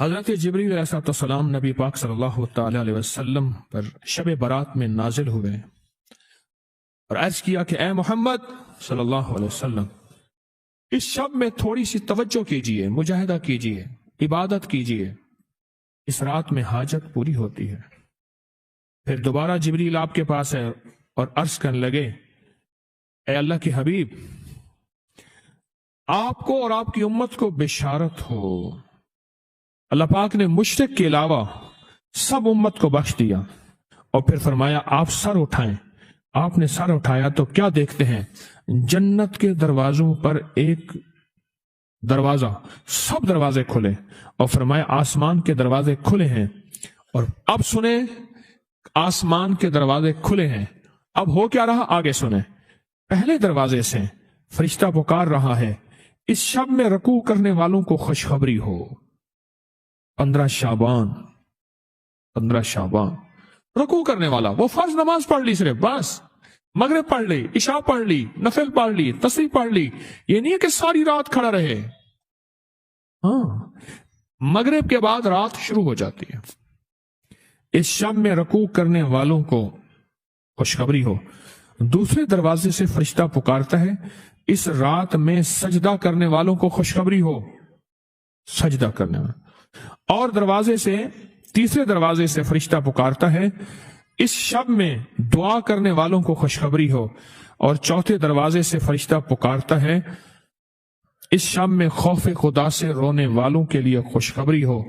حضرت جبریل علیہ السلام نبی پاک صلی اللہ تعالی علیہ وسلم پر شب برات میں نازل ہوئے اور عرض کیا کہ اے محمد صلی اللہ علیہ وسلم، اس شب میں تھوڑی سی توجہ کیجئے، مجاہدہ کیجئے، عبادت کیجئے، اس رات میں حاجت پوری ہوتی ہے۔ پھر دوبارہ جبریل آپ کے پاس ہے اور عرض کرنے لگے، اے اللہ کے حبیب، آپ کو اور آپ کی امت کو بشارت ہو، اللہ پاک نے مشرک کے علاوہ سب امت کو بخش دیا۔ اور پھر فرمایا آپ سر اٹھائیں۔ آپ نے سر اٹھایا تو کیا دیکھتے ہیں؟ جنت کے دروازوں پر ایک دروازہ، سب دروازے کھلے، اور فرمایا آسمان کے دروازے کھلے ہیں۔ اور اب سنیں، آسمان کے دروازے کھلے ہیں، اب ہو کیا رہا آگے سنیں۔ پہلے دروازے سے فرشتہ پکار رہا ہے، اس شب میں رکوع کرنے والوں کو خوشخبری ہو۔ 15 شعبان رکوع کرنے والا، وہ فرض نماز پڑھ لی، صرف بس مغرب پڑھ لی، عشاء پڑھ لی، نفل پڑھ لی، تسبیح پڑھ لی، یہ نہیں ہے کہ ساری رات کھڑا رہے۔ ہاں، مغرب کے بعد رات شروع ہو جاتی ہے۔ اس شب میں رکوع کرنے والوں کو خوشخبری ہو۔ دوسرے دروازے سے فرشتہ پکارتا ہے، اس رات میں سجدہ کرنے والوں کو خوشخبری ہو، سجدہ کرنے والوں۔ اور تیسرے دروازے سے فرشتہ پکارتا ہے، اس شب میں دعا کرنے والوں کو خوشخبری ہو۔ اور چوتھے دروازے سے فرشتہ پکارتا ہے، اس شب میں خوف خدا سے رونے والوں کے لیے خوشخبری ہو۔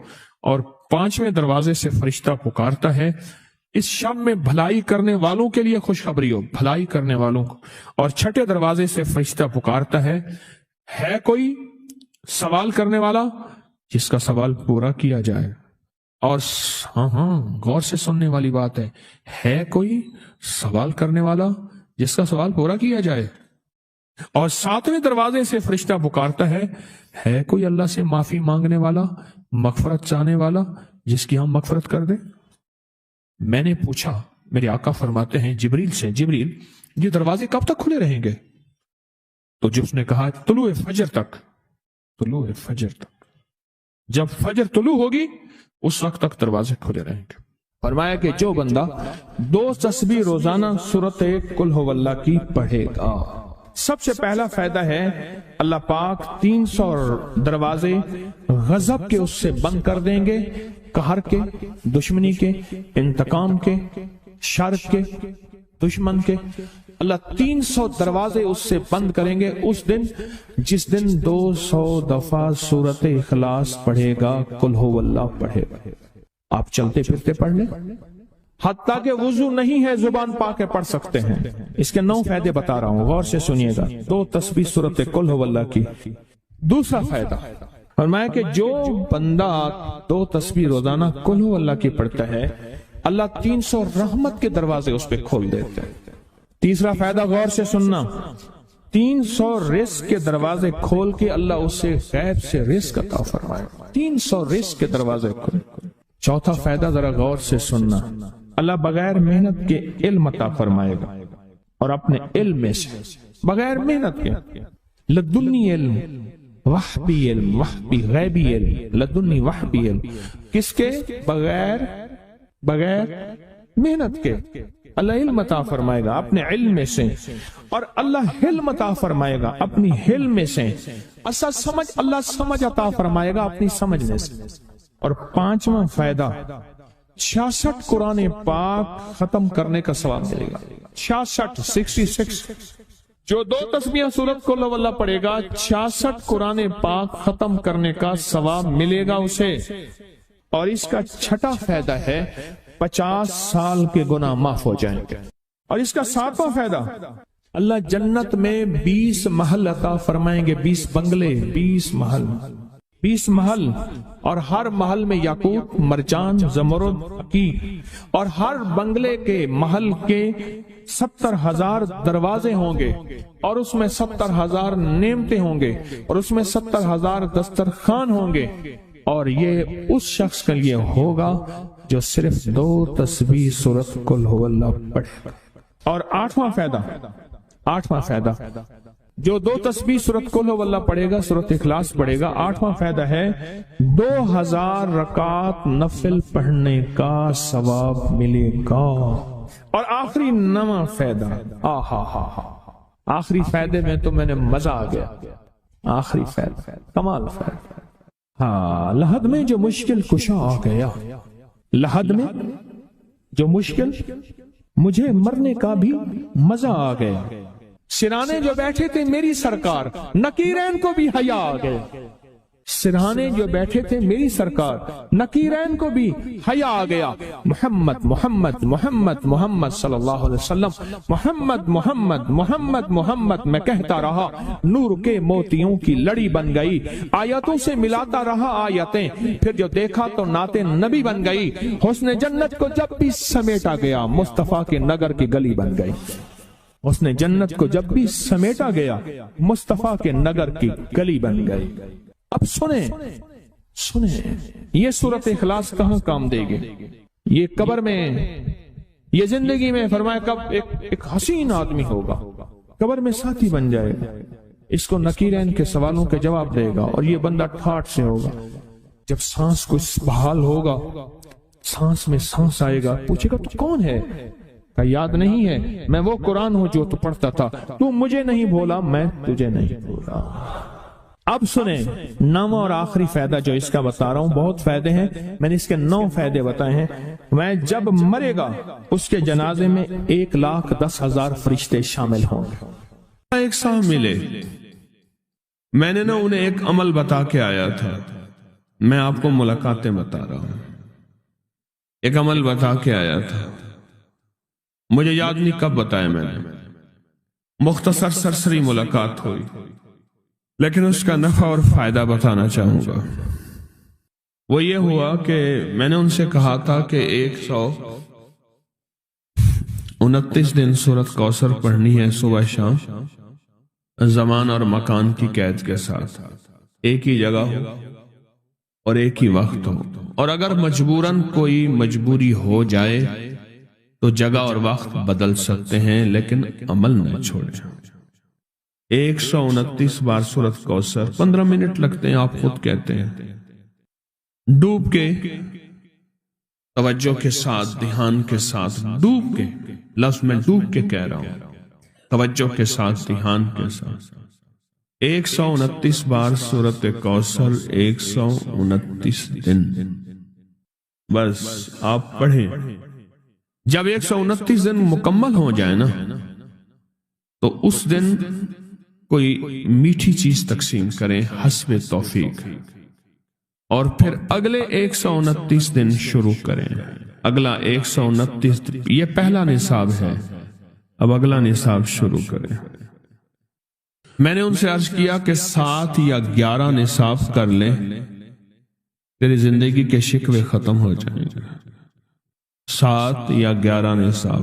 اور 5ویں دروازے سے فرشتہ پکارتا ہے، اس شب میں بھلائی کرنے والوں کے لیے خوشخبری ہو، بھلائی کرنے والوں کو۔ اور 6 دروازے سے فرشتہ پکارتا ہے کوئی سوال کرنے والا جس کا سوال پورا کیا جائے۔ اور ہاں غور سے سننے والی بات ہے کوئی سوال کرنے والا جس کا سوال پورا کیا جائے۔ اور 7ویں دروازے سے فرشتہ پکارتا ہے کوئی اللہ سے معافی مانگنے والا، مغفرت چاہنے والا جس کی ہم مغفرت کر دیں۔ میں نے پوچھا، میرے آقا فرماتے ہیں جبریل سے، جبریل یہ دروازے کب تک کھلے رہیں گے؟ تو جب اس نے کہا طلوع فجر تک، طلوع فجر تک، جب فجر طلوع ہوگی اس وقت تک دروازے کھلے رہیں گے۔ فرمایا کہ جو بندہ 2 تسبیح روزانہ سورۃ قل ھو اللہ کی پڑھے گا، سب سے پہلا فائدہ ہے اللہ پاک 300 دروازے غضب کے اس سے بند کر دیں گے، قہر کے، دشمنی کے، انتقام کے، شر کے، دشمن کے۔ اللہ 300 دروازے اس سے بند کریں گے اس دن جس دن 200 دفعہ سورۃ اخلاص پڑھے گا، قل ھو اللہ پڑھے گا۔ آپ چلتے پھرتے پڑھ لیں، حتیٰ کہ وضو نہیں ہے زبان پاک کے پڑھ سکتے ہیں۔ اس کے 9 فائدے بتا رہا ہوں، غور سے سنیے گا۔ 2 تسبیح سورۃ قل ھو اللہ کی۔ دوسرا فائدہ فرمایا کہ جو بندہ 2 تسبیح روزانہ قل ھو اللہ کی پڑھتا ہے، اللہ 300 رحمت کے دروازے اس پہ کھول دیتے ہیں۔ تیسرا فائدہ غور سے سننا، 300 رزق کے دروازے کھول کے اللہ اس سے غیب سے رزق عطا فرمائے، 300 رزق کے دروازے کھول۔ چوتھا فائدہ ذرا غور سے سننا، اللہ بغیر محنت کے علم عطا فرمائے گا، اور اپنے علم میں سے بغیر محنت کے، لدنی علم، وحبی علم، وحبی غیبی علم، لدنی وحبی علم، کس کے؟ بغیر محنت کے اللہ علم عطا فرمائے گا اپنے علم میں سے، اور اللہ حلم عطا فرمائے گا اپنی حلم میں سے، اللہ سمجھ عطا فرمائے گا اپنی سمجھ میں سے۔ اور 5واں فائدہ 66 قرآن پاک ختم کرنے کا ثواب ملے گا۔ 66 جو 2 تسبیح سورۃ قل ھو اللہ پڑھے گا، 66 قرآن پاک ختم کرنے کا ثواب ملے گا اسے۔ اور اس کا 6واں فائدہ ہے 50 سال کے گناہ معاف ہو جائیں گے۔ اور اس کا 7واں فائدہ، اللہ جنت میں 20 محل عطا فرمائیں گے، 20 بنگلے، 20 محل، اور ہر محل میں یاقوت، مرجان، زمرد کی، اور ہر بنگلے کے محل کے 70,000 دروازے ہوں گے، اور اس میں 70,000 نعمتیں ہوں گے، اور اس میں 70,000 دسترخوان ہوں گے۔ اور یہ اس شخص کے لیے ہوگا جو صرف 2 تسبیح سورۃ قل ھو اللہ پڑھے۔ اور 8واں فائدہ جو 2 تسبیح سورۃ قل ہو اللہ پڑھے گا، سورۃ اخلاص پڑھے گا، 8واں فائدہ ہے 2000 رکعت نفل پڑھنے کا ثواب ملے گا۔ اور آخری 9واں فائدہ، آخری فائدے میں تو میں نے مزہ آ گیا، آخری فائدہ کمال فائدہ۔ ہاں، لحد میں جو مشکل کشا آ گیا، لحد میں جو مشکل، مجھے مرنے کا بھی مزہ آ گیا۔ سرانے جو بیٹھے تھے میری سرکار، نکیرین کو بھی حیا آ گیا۔ سرہانے جو بیٹھے تھے میری سرکار، نکیرین کو بھی حیا آ گیا۔ محمد محمد محمد محمد صلی اللہ علیہ وسلم، محمد محمد محمد محمد میں کہتا رہا، نور کے موتیوں کی لڑی بن گئی، آیتوں سے ملاتا رہا آیتیں، پھر جو دیکھا تو نعت نبی بن گئی، حسن جنت کو جب بھی سمیٹا گیا، مصطفیٰ کے نگر کی گلی بن گئی۔ حسن جنت کو جب بھی سمیٹا گیا، مصطفیٰ کے نگر کی گلی بن گئی۔ اب سنیں یہ سورۃ اخلاص کہاں کام دے گی؟ یہ قبر میں، یہ زندگی میں، فرمایا کب ایک حسین آدمی ہوگا، قبر میں ساتھی بن جائے گا، اس کو نکیرین کے سوالوں کے جواب دے گا، اور یہ بندہ ٹھاٹ سے ہوگا۔ جب سانس کو بحال ہوگا، سانس میں سانس آئے گا، پوچھے گا تو کون ہے؟ کہ یاد نہیں ہے، میں وہ قرآن ہوں جو تو پڑھتا تھا، تو مجھے نہیں بھولا، میں تجھے نہیں بھولا۔ اب سنیں 9واں اور آخری فائدہ جو اس کا بتا رہا ہوں، بہت فائدے ہیں، میں نے اس کے 9 فائدے بتائے ہیں۔ میں جب مرے گا اس کے جنازے میں 1,10,000 فرشتے شامل ہوں گے۔ ایک صاحب ملے، میں نے انہیں ایک عمل بتا کے آیا تھا، میں آپ کو ملاقاتیں بتا رہا ہوں۔ ایک عمل بتا کے آیا تھا، مجھے یاد نہیں کب بتایا میں نے، مختصر سرسری ملاقات ہوئی، لیکن اس کا نفع اور فائدہ بتانا چاہوں گا۔ وہ یہ ہوا کہ میں نے ان سے کہا تھا کہ 129 دن سورۃ کوثر پڑھنی ہے صبح شام، زمان اور مکان کی قید کے ساتھ، ایک ہی جگہ ہو اور ایک ہی وقت ہو، اور اگر مجبوراً کوئی مجبوری ہو جائے تو جگہ اور وقت بدل سکتے ہیں، لیکن عمل نہ چھوڑیں۔ 129 بار سورۃ کوثر، 15 منٹ لگتے ہیں، آپ خود کہتے ہیں، ڈوب کے، توجہ کے ساتھ، دھیان کے ساتھ، ڈوب کے، لفظ میں ڈوب کے کہہ رہا ہوں، توجہ کے ساتھ، دھیان کے ساتھ، 129 بار سورۃ کوثر، 129 دن، بس آپ پڑھیں۔ جب 129 دن مکمل ہو جائے نا، تو اس دن کوئی میٹھی چیز تقسیم کریں حسب توفیق، اور پھر اگلے 129 دن شروع کریں۔ اگلا 129 دن، یہ پہلا نصاب ہے، اب اگلا نصاب شروع کریں۔ میں نے ان سے عرض کیا کہ 7 یا 11 نصاب کر لیں، تیری زندگی کے شکوے ختم ہو جائیں گے۔ 7 یا 11 نصاب،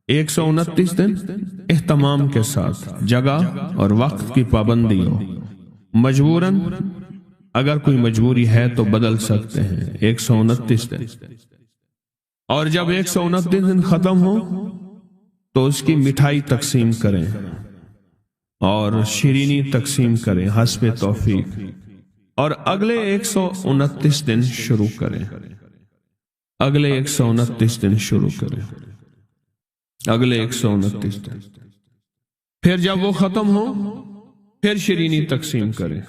129 دن اہتمام کے ساتھ، جگہ اور وقت کی پابندی ہو، مجبوراً اگر کوئی مجبوری ہے تو بدل سکتے ہیں، 129 دن۔ اور جب 129 دن ختم ہو تو اس کی مٹھائی تقسیم کریں اور شیرینی تقسیم کریں حسب توفیق، اور اگلے 129 دن شروع کریں، اگلے 129 دن شروع کریں، اگلے 129 دن۔ پھر جب وہ ختم ہو پھر شیرینی تقسیم کریں،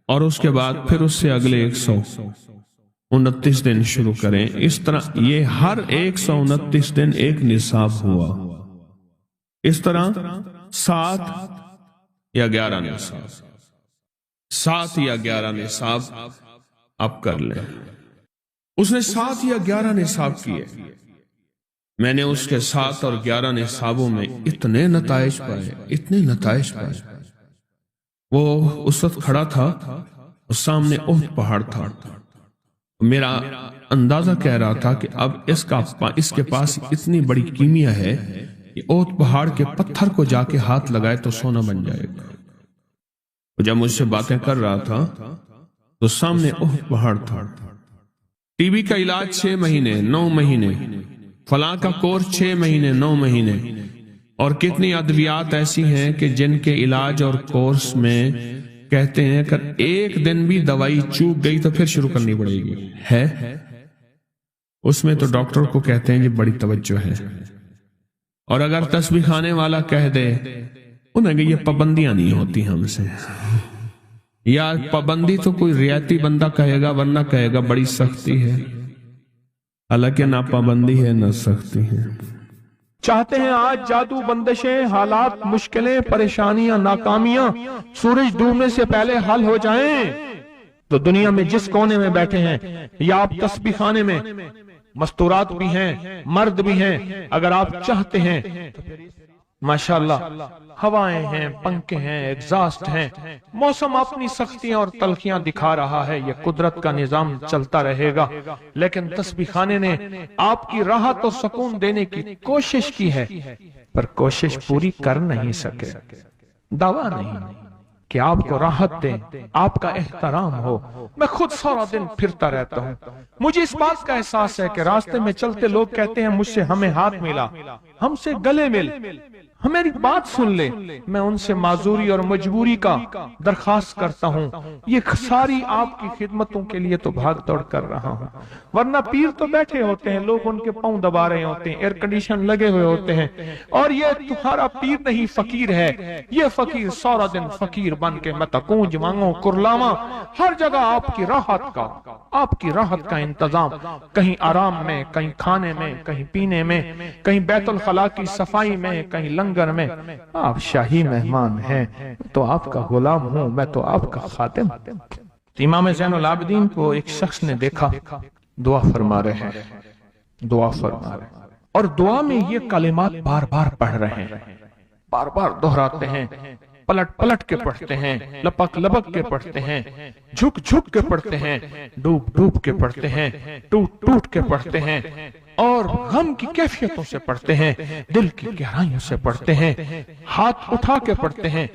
اور اس کے بعد پھر اس سے اگلے 129 دن شروع کریں۔ اس طرح یہ ہر 129 دن ایک نصاب ہوا، اس طرح 7 یا 11 نصاب، 7 یا 11 نصاب آپ کر لیں۔ اس نے 7 یا 11 نصاب کیے، میں نے اس کے 7 اور 11 نصابوں میں اتنے نتائج پائے، اتنے نتائج پائے۔ وہ اس وقت کھڑا تھا اور سامنے احد پہاڑ تھا، میرا اندازہ کہہ رہا تھا کہ اب اس کے پاس اتنی بڑی کیمیا ہے کہ احد پہاڑ کے پتھر کو جا کے ہاتھ لگائے تو سونا بن جائے گا۔ جب مجھ سے باتیں کر رہا تھا تو سامنے احد پہاڑ تھا۔ ٹی بی کا علاج 6 مہینے 9 مہینے، فلاں کا کورس 6 مہینے 9 مہینے، اور کتنی ادویات ایسی ہیں کہ جن کے علاج اور کورس میں کہتے ہیں کہ ایک دن بھی دوائی چوک گئی تو پھر شروع کرنی پڑے گی ہے، اس میں تو ڈاکٹر کو کہتے ہیں یہ بڑی توجہ ہے۔ اور اگر تسبیح خانے والا کہہ دے انہیں کہ یہ پابندیاں نہیں ہوتی ہم سے، یا پابندی تو کوئی رعایتی بندہ کہے گا، ورنہ کہے گا بڑی سختی ہے، حالانکہ نہ پابندی ہے نہ سختی ہے۔ چاہتے ہیں آج جادو، بندشیں، حالات، مشکلیں، پریشانیاں، ناکامیاں سورج ڈوبنے سے پہلے حل ہو جائیں، تو دنیا میں جس کونے میں بیٹھے ہیں، یا آپ تسبیح خانے میں، مستورات بھی ہیں، مرد بھی ہیں، اگر آپ چاہتے ہیں تو ماشاءاللہ ہوائیں ہیں، پنکھے ہیں، ایگزاسٹ ہیں، موسم اپنی سختیاں اور تلخیاں دکھا رہا ہے، یہ قدرت کا نظام چلتا رہے گا، لیکن تسبیح خانے نے آپ کی راحت اور سکون دینے کی کوشش کی ہے، پر کوشش پوری کر نہیں سکے۔ دعویٰ نہیں کہ آپ کو راحت دیں، آپ کا احترام ہو۔ میں خود سارا دن پھرتا رہتا ہوں، مجھے اس بات کا احساس ہے کہ راستے میں چلتے لوگ کہتے ہیں مجھ سے ہمیں ہاتھ ملا، ہم سے گلے مل، ہمیری بات سن لے۔ میں ان سے معذوری اور مجبوری کا درخواست کرتا ہوں، یہ ساری آپ کی خدمتوں کے لیے تو بھاگ دوڑ کر رہا ہوں، ورنہ پیر تو بیٹھے ہوتے ہیں، لوگ ان کے پاؤں دبا رہے ہوتے ہیں، ایئر کنڈیشن لگے ہوئے ہوتے ہیں، اور یہ تمہارا پیر نہیں فقیر ہے، یہ فقیر سارا دن فقیر بن کے متکونج مانگوں کرلاواں، ہر جگہ آپ کی راحت کا انتظام، کہیں آرام میں، کہیں کھانے میں، کہیں پینے میں، کہیں بیت الخلاء کی صفائی میں، کہیں لنگر میں۔ آپ شاہی مہمان ہیں تو آپ کا غلام ہوں، میں تو آپ کا خادم۔ امام زین العابدین کو ایک شخص نے دیکھا، دعا فرما رہے ہیں، اور دعا میں یہ کلمات بار بار پڑھ رہے ہیں، بار بار دہراتے ہیں، پلٹ پلٹ کے پڑھتے ہیں، لپک لپک کے پڑھتے ہیں، جھک جھک کے پڑھتے ہیں، ڈوب ڈوب کے پڑھتے ہیں، ٹوٹ ٹوٹ کے پڑھتے ہیں، اور غم کی کیفیتوں سے پڑھتے ہیں، دل کی گہرائیوں سے پڑھتے ہیں، ہاتھ اٹھا کے پڑھتے ہیں،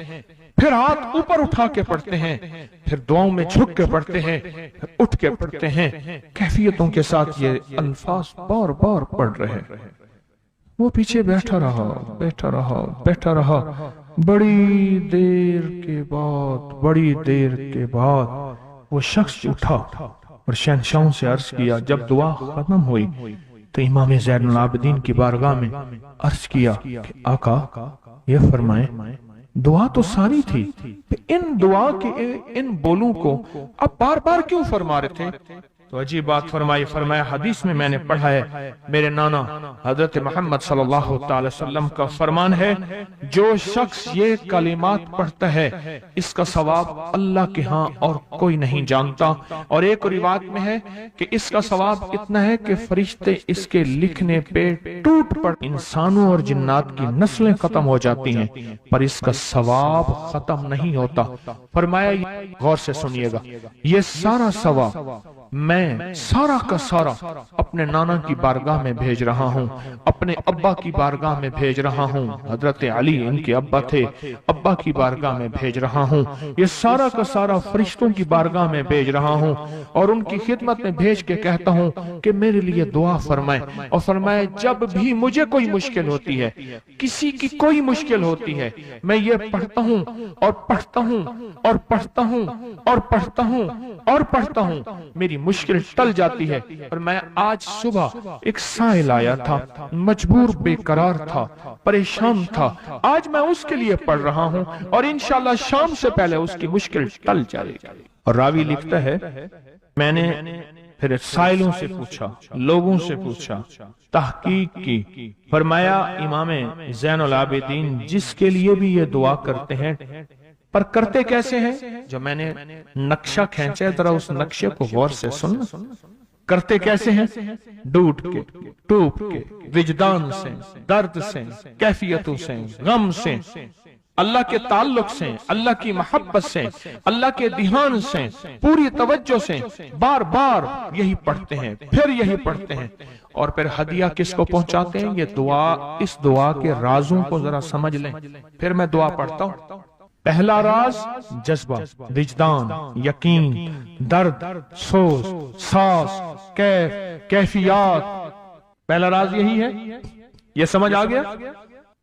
پھر ہاتھ اوپر اٹھا کے پڑھتے ہیں، پھر دعاؤں میں جھک کے پڑھتے ہیں، پھر اٹھ کے پڑھتے ہیں، کیفیتوں کے ساتھ یہ الفاظ بار بار پڑھ رہے ہیں۔ وہ پیچھے بیٹھا رہا، بڑی دیر کے بعد وہ شخص اٹھا اور شہنشاہوں سے عرض کیا۔ جب دعا ختم ہوئی تو امام زین العابدین کی بارگاہ میں عرض کیا کہ آقا یہ فرمائیں، دعا تو ساری تھی، ان دعا کے ان بولوں کو اب بار بار کیوں فرما رہے تھے؟ تو عجیب بات فرمایا حدیث میں نے پڑھا ہے، میرے نانا حضرت محمد صلی اللہ تعالی وسلم کا فرمان ہے، جو شخص یہ کلمات پڑھتا ہے اس کا ثواب اللہ کے ہاں اور کوئی نہیں جانتا، اور ایک روایت میں ہے کہ اس کا ثواب اتنا ہے کہ فرشتے اس کے لکھنے پہ ٹوٹ پڑ، انسانوں اور جنات کی نسلیں ختم ہو جاتی ہیں پر اس کا ثواب ختم نہیں ہوتا۔ فرمایا غور سے سنیے گا، یہ سارا ثواب میں سارا کا سارا اپنے نانا کی بارگاہ میں بھیج رہا ہوں، اپنے ابا کی بارگاہ میں بھیج رہا ہوں، حضرت علی ان کے ابا تھے، ابا کی بارگاہ میں بھیج رہا ہوں، یہ سارا کا سارا فرشتوں کی بارگاہ میں بھیج رہا ہوں، اور ان کی خدمت میں بھیج کے کہتا ہوں کہ میرے لیے دعا فرمائیں، اور فرمائے جب بھی مجھے کوئی مشکل ہوتی ہے، کسی کی کوئی مشکل ہوتی ہے، میں یہ پڑھتا ہوں اور پڑھتا ہوں اور پڑھتا ہوں اور پڑھتا ہوں اور پڑھتا ہوں، میری مشکل ٹل جاتی ہے۔ اور میں آج صبح ایک سائل آیا تھا، مجبور بے قرار تھا، پریشان تھا، آج میں اس کے لیے پڑھ رہا ہوں اور انشاءاللہ شام سے پہلے اس کی مشکل ٹل جائے گی۔ اور راوی لکھتا ہے میں نے پھر سائلوں سے پوچھا، لوگوں سے پوچھا، تحقیق کی، فرمایا امام زین العابدین جس کے لیے بھی یہ دعا کرتے ہیں، پر کرتے کیسے ہیں؟ جو میں نے نقشہ کھینچا ہے ذرا اس نقشے کو غور سے سننا۔ کرتے کیسے ہیں؟ ڈوٹ کے، ٹوپ کے، وجدان سے، درد سے، کیفیتوں سے، غم سے، اللہ کے تعلق سے، اللہ کی محبت سے، اللہ کے دھیان سے، پوری توجہ سے بار بار یہی پڑھتے ہیں، پھر یہی پڑھتے ہیں، اور پھر ہدیہ کس کو پہنچاتے ہیں؟ یہ دعا، اس دعا کے رازوں کو ذرا سمجھ لیں۔ پھر میں دعا پڑھتا ہوں۔ پہلا راز جذبہ، وجدان، یقین، درد، سوز، ساس، کیفیات، پہلا راز یہی ہے۔ یہ سمجھ آ گیا؟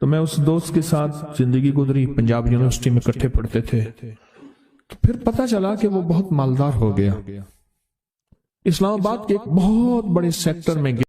تو میں اس دوست کے ساتھ زندگی گزری، پنجاب یونیورسٹی میں اکٹھے پڑھتے تھے. تو پھر پتا چلا کہ وہ بہت مالدار ہو گیا، اسلام آباد کے ایک بہت بڑے سیکٹر میں